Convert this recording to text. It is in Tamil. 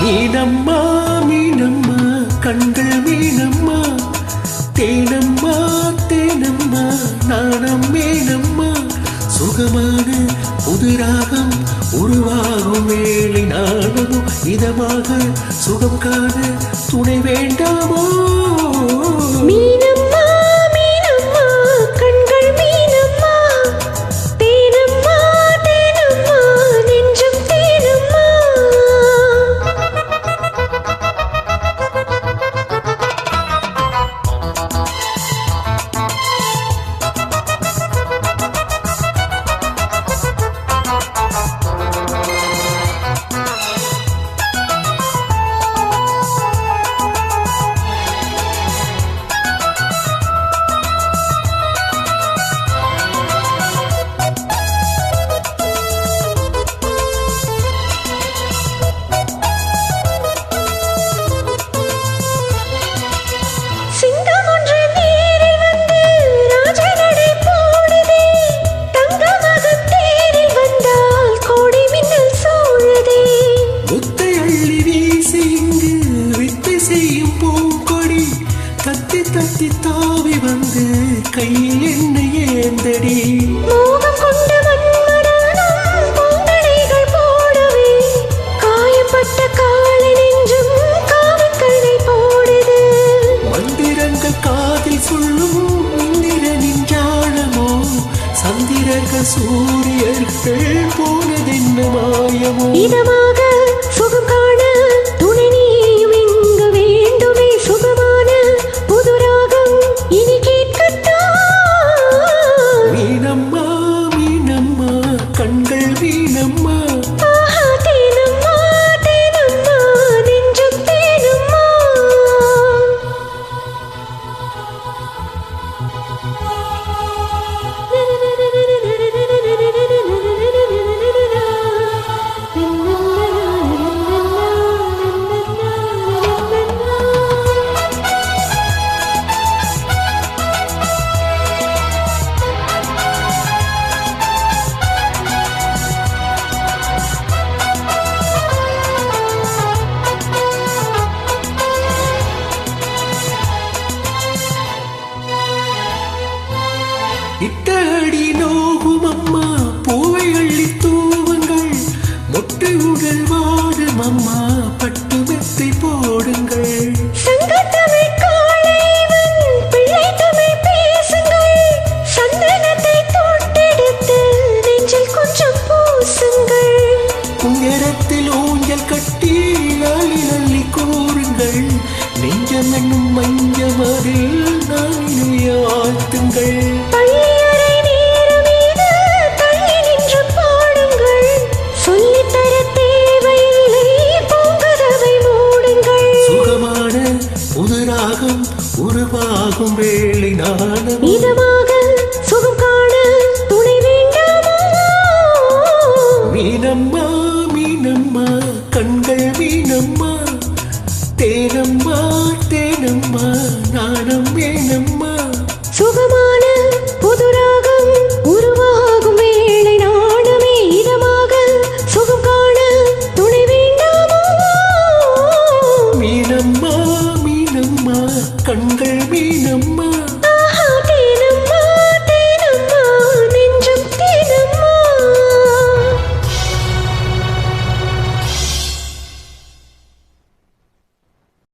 மீனம்மா மீனம்மா கண்கள் மீனம்மா தேனம்மா தேனம்மா நாணம் மீனம்மா சுகமான புதுராகம் உருவாகும் வேலை நாடமோ இதமாக சுகம் காண துணை வேண்டாமோ மீனம்மா மீனம்மா கண்கள் மீனம்மா தேனம்மா தேனம்மா நெஞ்சம் தேனம்மா தத்தி தாவி வந்து கையில் என்னை ஏந்தடி மோகம் கொண்ட மன்மதனும் பொங்கலைகள் போடவே காயப்பட்ட காலை நெஞ்சும் காவற்கடை போடுது மந்திரங்கள் காதில் சொல்லும் இந்திரனின் ஜாலமோ சந்திரர்கள் சூரியர்கள் போனதென்ன மாயமோ இதமாக சுகம் காண துணை நீயும் எங்க வேண்டுமே சுகமான புதுராகம் இனி கேட்கட்டா மீனம்மா மீனம்மா கண்கள் மீனம்மா ஆஹா தேனம்மா தேனம்மா நெஞ்சம் தேனம்மா இட்டடி நோகும் அம்மா பூவை அள்ளி தூவுங்கள் மொட்டை உடல் வாடும் அம்மா பட்டு மெத்தை போடுங்கள் சங்கத்தமிழ் காளைவன் பிள்ளை தமிழ் பேசுங்கள் சந்தனத்தை தொட்டெடுத்து நெஞ்சில் கொஞ்சம் பூசுங்கள் உயரத்தில் ஊஞ்சல் கட்டி அள்ளி அள்ளி கூறுங்கள் நெஞ்சம் என்னும் மஞ்சமதில் நானினைய வாழ்த்துங்கள் பள்ளியறை நேரம் இது தள்ளி நின்று பாடுங்கள் சொல்லித்தர தேவையில்லை பூங்கதவை மூடுங்கள் சுகமான புதுராகம் உருவாகும் வேளை நாணம் இதமாக சுகம் காண துணை வேண்டாமோ மீனம்மா மீனம்மா கண்கள் மீனம்மா தேனம்மா